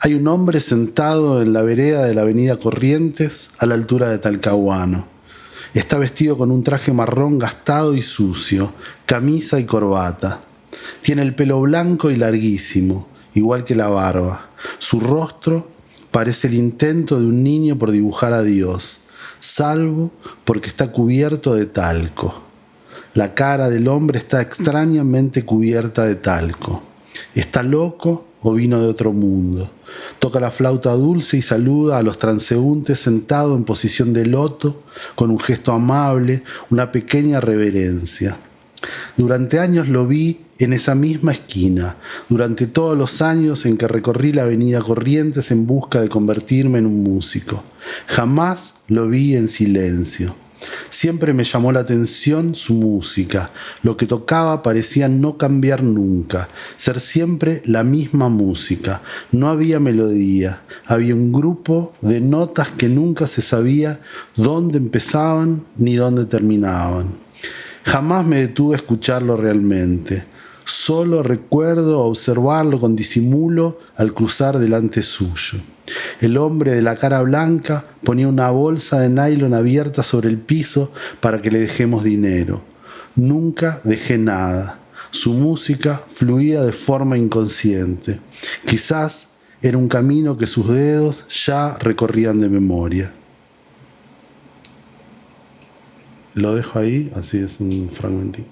Hay un hombre sentado en la vereda de la avenida Corrientes a la altura de Talcahuano. Está vestido con un traje marrón gastado y sucio, camisa y corbata. Tiene el pelo blanco y larguísimo, igual que la barba. Su rostro parece el intento de un niño por dibujar a Dios, salvo porque está cubierto de talco. La cara del hombre está extrañamente cubierta de talco. ¿Está loco o vino de otro mundo? Toca la flauta dulce y saluda a los transeúntes sentado en posición de loto, con un gesto amable, una pequeña reverencia. Durante años lo vi en esa misma esquina, durante todos los años en que recorrí la avenida Corrientes en busca de convertirme en un músico. Jamás lo vi en silencio. Siempre me llamó la atención su música. Lo que tocaba parecía no cambiar nunca, ser siempre la misma música. No había melodía, había un grupo de notas que nunca se sabía dónde empezaban ni dónde terminaban. Jamás me detuve a escucharlo realmente. Solo recuerdo observarlo con disimulo al cruzar delante suyo. El hombre de la cara blanca ponía una bolsa de nylon abierta sobre el piso para que le dejemos dinero. Nunca dejé nada. Su música fluía de forma inconsciente. Quizás era un camino que sus dedos ya recorrían de memoria. Lo dejo ahí, así es un fragmentito.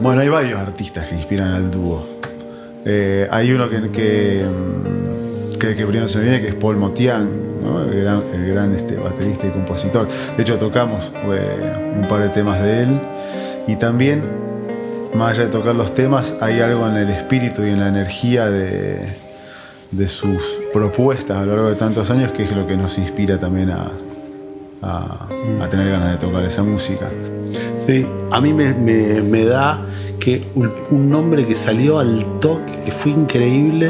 Bueno, hay varios artistas que inspiran al dúo. Hay uno que primero se me viene, que es Paul Motian, ¿no? el gran baterista y compositor. De hecho, tocamos un par de temas de él. Y también, más allá de tocar los temas, hay algo en el espíritu y en la energía de sus propuestas a lo largo de tantos años, que es lo que nos inspira también a tener ganas de tocar esa música. Sí, a mí me da que un nombre que salió al toque, que fue increíble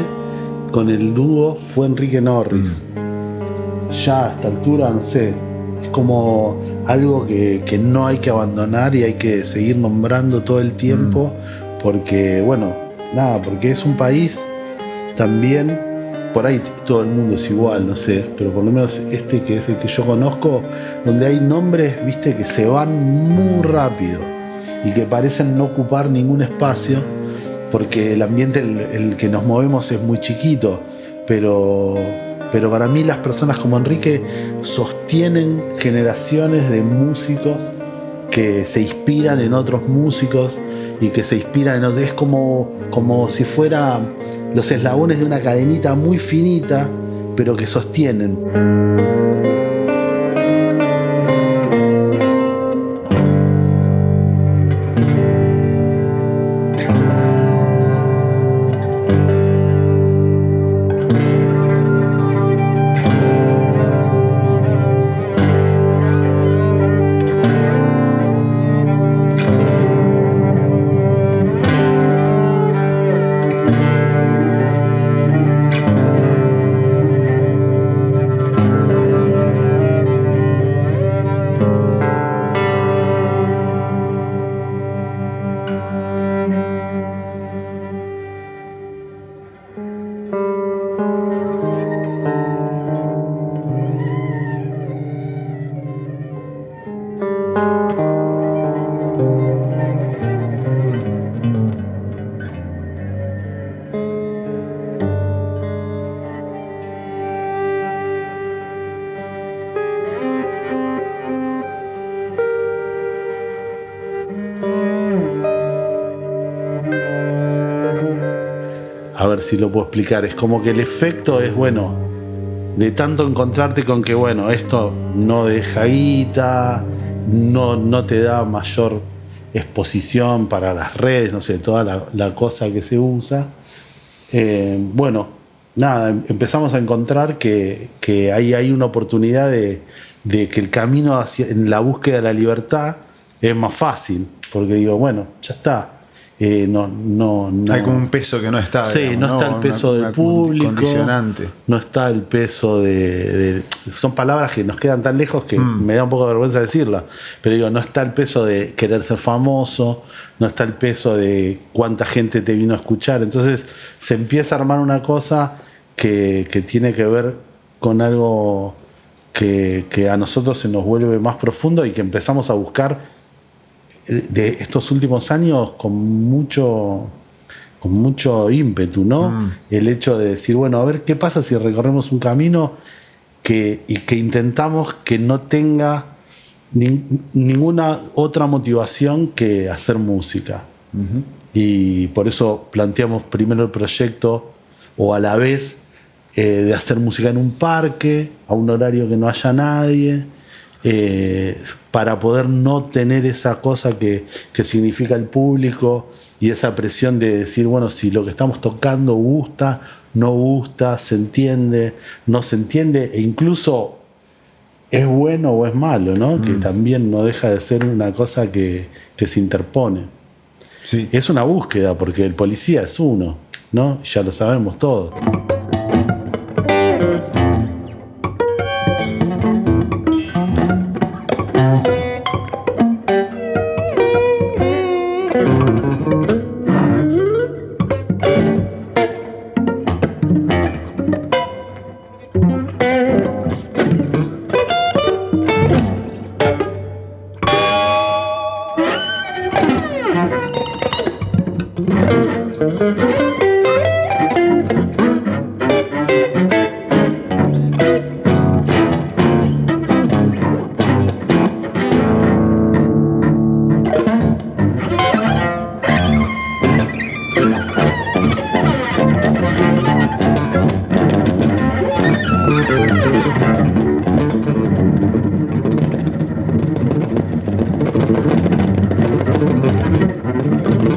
con el dúo, fue Enrique Norris. Ya a esta altura, no sé, es como algo que no hay que abandonar y hay que seguir nombrando todo el tiempo, porque, bueno, nada, porque es un país también, por ahí todo el mundo es igual, no sé, pero por lo menos este que es el que yo conozco, donde hay nombres, viste, que se van muy rápido y que parecen no ocupar ningún espacio, porque el ambiente el que nos movemos es muy chiquito, pero para mí las personas como Enrique sostienen generaciones de músicos que se inspiran en otros músicos y que se inspiran en otros. Es como si fuera los eslabones de una cadenita muy finita, pero que sostienen. a ver si lo puedo explicar. Es como que el efecto es, bueno, de tanto encontrarte con que, bueno, esto no deja guita, no te da mayor exposición para las redes, no sé, toda la cosa que se usa. Bueno, nada, empezamos a encontrar que ahí hay una oportunidad de que el camino en la búsqueda de la libertad es más fácil, porque digo, bueno, ya está. No. Hay como un peso que no está. Sí, digamos, no está el peso del público. Condicionante. No está el peso de. Son palabras que nos quedan tan lejos que me da un poco de vergüenza decirlas. Pero digo, no está el peso de querer ser famoso, no está el peso de cuánta gente te vino a escuchar. Entonces se empieza a armar una cosa que tiene que ver con algo que a nosotros se nos vuelve más profundo y que empezamos a buscar de estos últimos años con mucho ímpetu, ¿no? El hecho de decir, bueno, a ver qué pasa si recorremos un camino y que intentamos que no tenga ninguna otra motivación que hacer música. Y por eso planteamos primero el proyecto, o a la vez de hacer música en un parque, a un horario que no haya nadie, para poder no tener esa cosa que significa el público y esa presión de decir, bueno, si lo que estamos tocando gusta, no gusta, se entiende, no se entiende, e incluso es bueno o es malo, ¿no? Que también no deja de ser una cosa que se interpone. Sí. Es una búsqueda, porque el policía es uno, ¿no? Ya lo sabemos todos.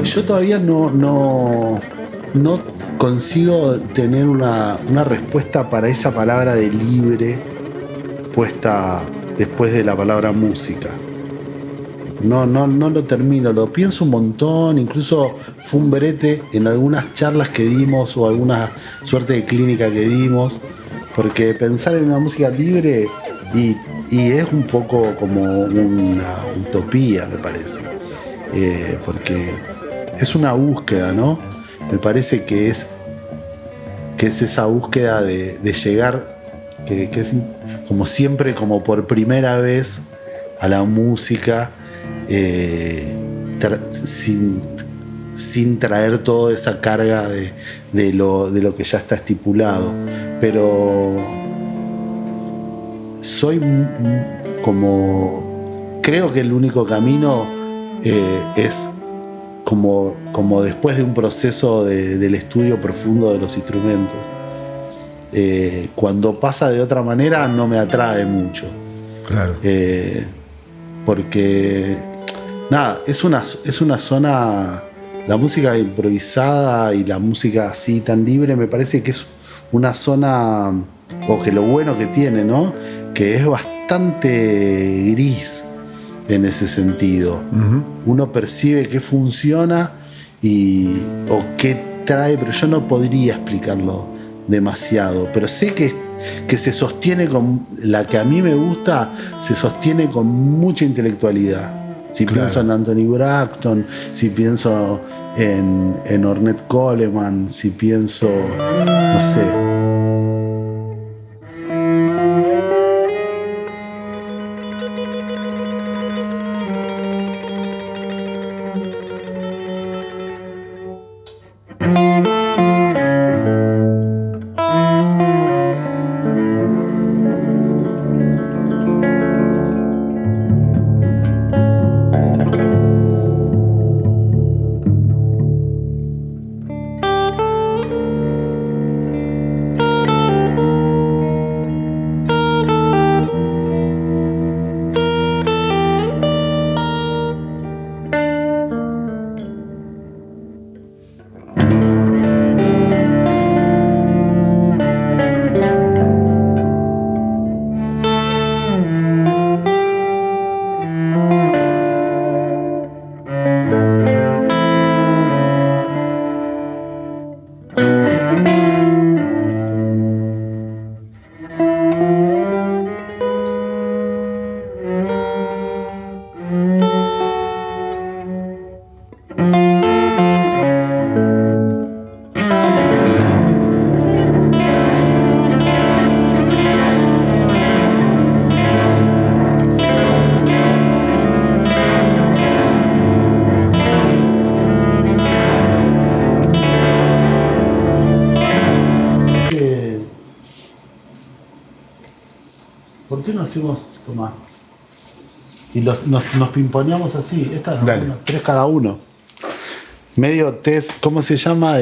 Yo todavía no consigo tener una respuesta para esa palabra de libre puesta después de la palabra música. No lo termino, lo pienso un montón, incluso fue un brete en algunas charlas que dimos o alguna suerte de clínica que dimos, porque pensar en una música libre y es un poco como una utopía, me parece, porque es una búsqueda, ¿no? Me parece que es esa búsqueda de llegar, que es como siempre, como por primera vez a la música, sin traer toda esa carga de lo que ya está estipulado. Pero soy como, creo que el único camino es como después de un proceso del estudio profundo de los instrumentos. Cuando pasa de otra manera no me atrae mucho. Claro. Porque nada, es una zona, la música improvisada y la música así tan libre, me parece que es una zona, o que lo bueno que tiene, ¿no? Que es bastante gris en ese sentido. Uno percibe qué funciona o qué trae, pero yo no podría explicarlo demasiado. Pero sé que se sostiene con la que a mí me gusta, se sostiene con mucha intelectualidad. Si pienso en Anthony Braxton, si pienso en Ornette Coleman, si pienso, no sé. qué no hacemos, Tomás? Y nos pimponeamos así. Esta Dale. 3 cada uno. Medio test, ¿cómo se llama?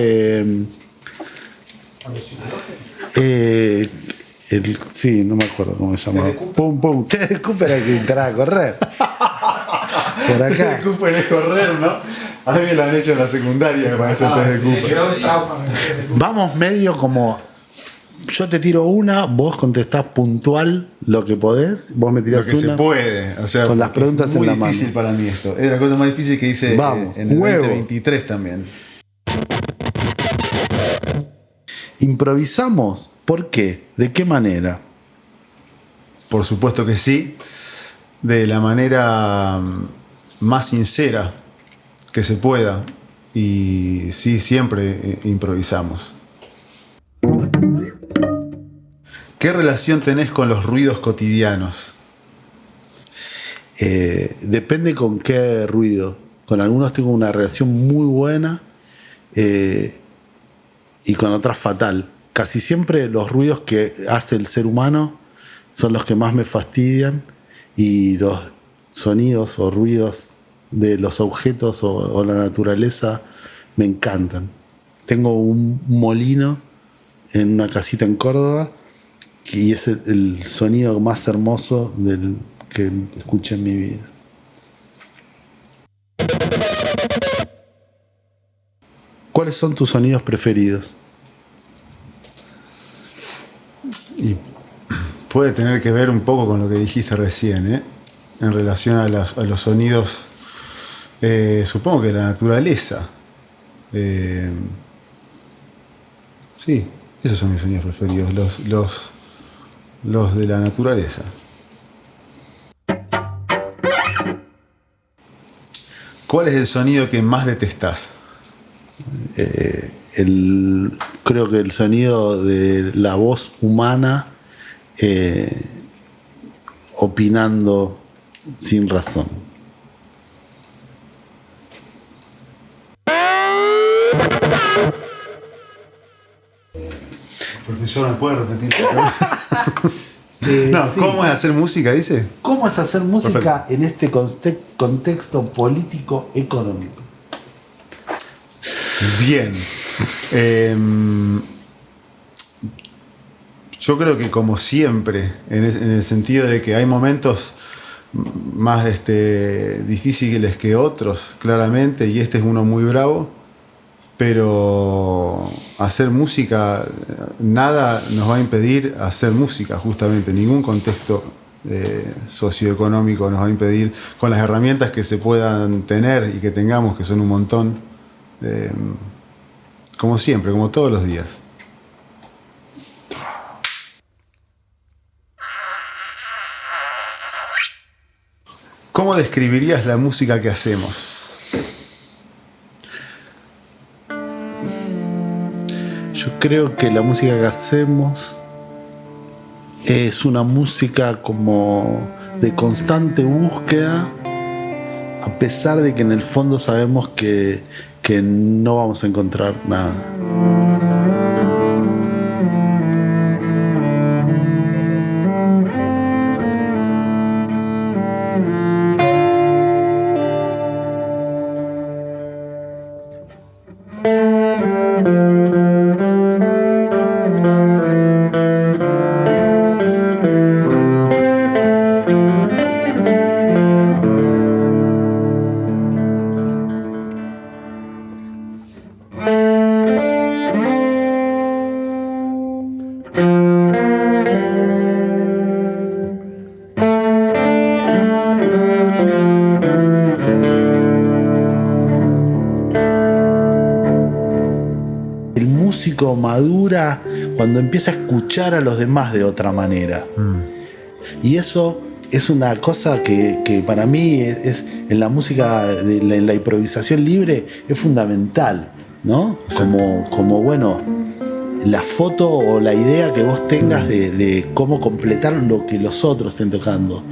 Sí, no me acuerdo cómo se llamaba. Pum, pum. Test de Cooper hay que entrar a correr. Por acá. Test de Cooper es correr, ¿no? A mí me lo han hecho en la secundaria, me parece, el test de Cooper. Quedó un trauma. Vamos medio como... Yo te tiro una, vos contestás puntual lo que podés, vos me Lo tirás que una. se puede, o sea, con las preguntas es muy en la mano. difícil para mí esto. Es la cosa más difícil que hice Vamos, en el huevo. 2023 también. ¿Improvisamos? ¿Por qué? ¿De qué manera? Por supuesto que sí, de la manera más sincera que se pueda. Y sí, siempre improvisamos. ¿Qué relación tenés con los ruidos cotidianos? Depende con qué ruido. Con algunos tengo una relación muy buena y con otras fatal. Casi siempre los ruidos que hace el ser humano son los que más me fastidian y los sonidos o ruidos de los objetos o la naturaleza me encantan. Tengo un molino en una casita en Córdoba y es el sonido más hermoso del que escuché en mi vida. ¿Cuáles son tus sonidos preferidos? Y puede tener que ver un poco con lo que dijiste recién, en relación a los sonidos, supongo que de la naturaleza. Sí, esos son mis sonidos preferidos, los de la naturaleza. ¿Cuál es el sonido que más detestás? Creo que el sonido de la voz humana opinando sin razón. Profesor, ¿me puede repetir? No, Sí. ¿cómo es hacer música, dice? ¿Cómo es hacer música Perfecto. en este contexto político-económico? Bien. Yo creo que como siempre, en el sentido de que hay momentos más difíciles que otros, claramente, y este es uno muy bravo, pero hacer música, nada nos va a impedir hacer música, justamente, ningún contexto socioeconómico nos va a impedir, con las herramientas que se puedan tener y que tengamos, que son un montón, como siempre, como todos los días. ¿Cómo describirías la música que hacemos? Yo creo que la música que hacemos es una música como de constante búsqueda, a pesar de que en el fondo sabemos que no vamos a encontrar nada. El músico madura cuando empieza a escuchar a los demás de otra manera. Y eso es una cosa que para mí es en la música, en la improvisación libre, es fundamental, ¿no? Como bueno, la foto o la idea que vos tengas de cómo completar lo que los otros estén tocando.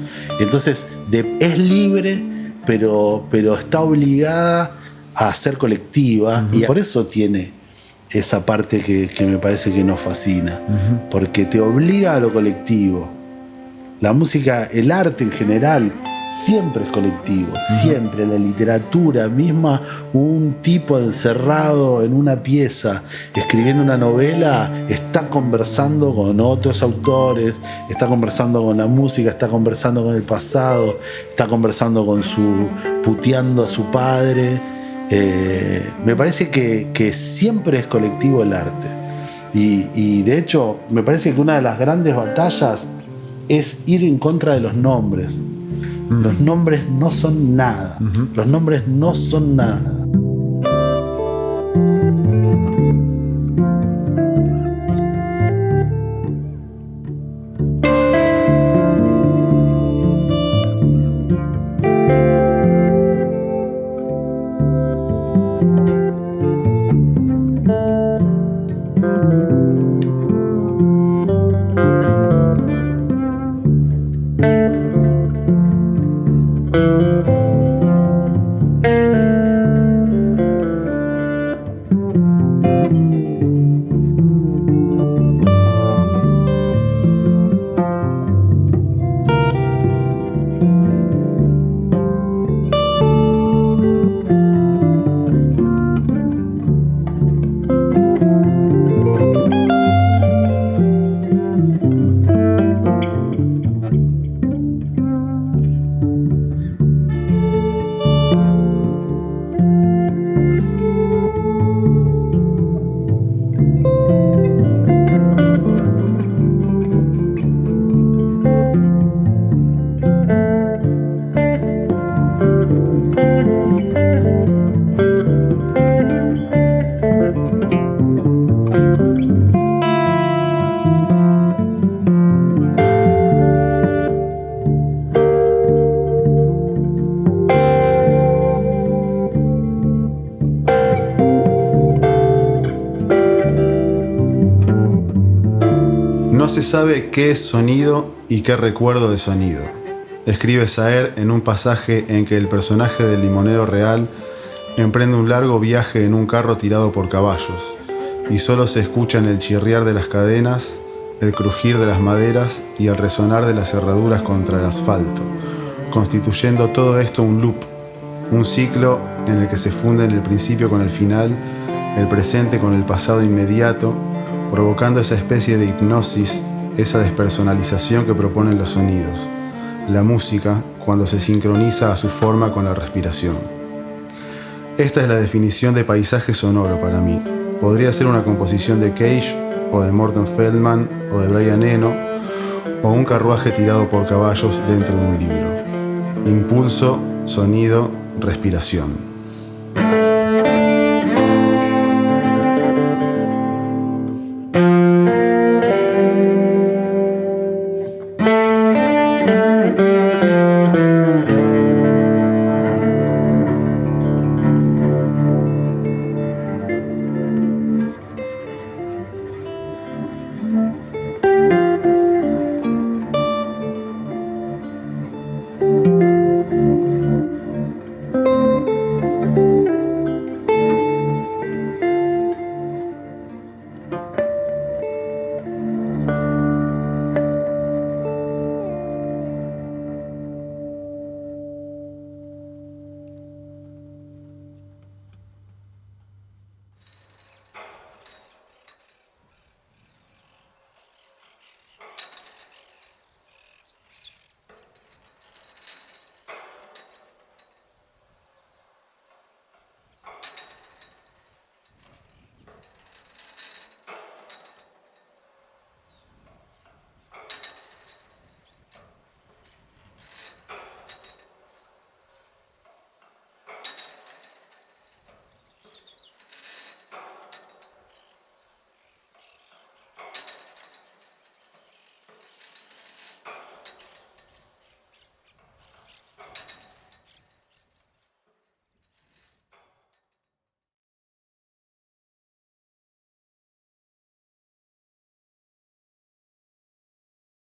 Entonces, es libre, pero está obligada a ser colectiva, y por eso tiene esa parte que me parece que nos fascina, porque te obliga a lo colectivo. La música, el arte en general, siempre es colectivo, siempre. La literatura misma, un tipo encerrado en una pieza escribiendo una novela está conversando con otros autores, está conversando con la música, está conversando con el pasado, está conversando puteando a su padre. Me parece que siempre es colectivo el arte. Y de hecho, me parece que una de las grandes batallas es ir en contra de los nombres. Los nombres no son nada. Los nombres no son nada. No se sabe qué es sonido y qué recuerdo de sonido, escribe Saer en un pasaje en que el personaje del limonero real emprende un largo viaje en un carro tirado por caballos, y solo se escuchan el chirriar de las cadenas, el crujir de las maderas y el resonar de las cerraduras contra el asfalto, constituyendo todo esto un loop, un ciclo en el que se funden el principio con el final, el presente con el pasado inmediato, provocando esa especie de hipnosis, esa despersonalización que proponen los sonidos, la música cuando se sincroniza a su forma con la respiración. Esta es la definición de paisaje sonoro para mí. Podría ser una composición de Cage, o de Morton Feldman, o de Brian Eno, o un carruaje tirado por caballos dentro de un libro. Impulso, sonido, respiración.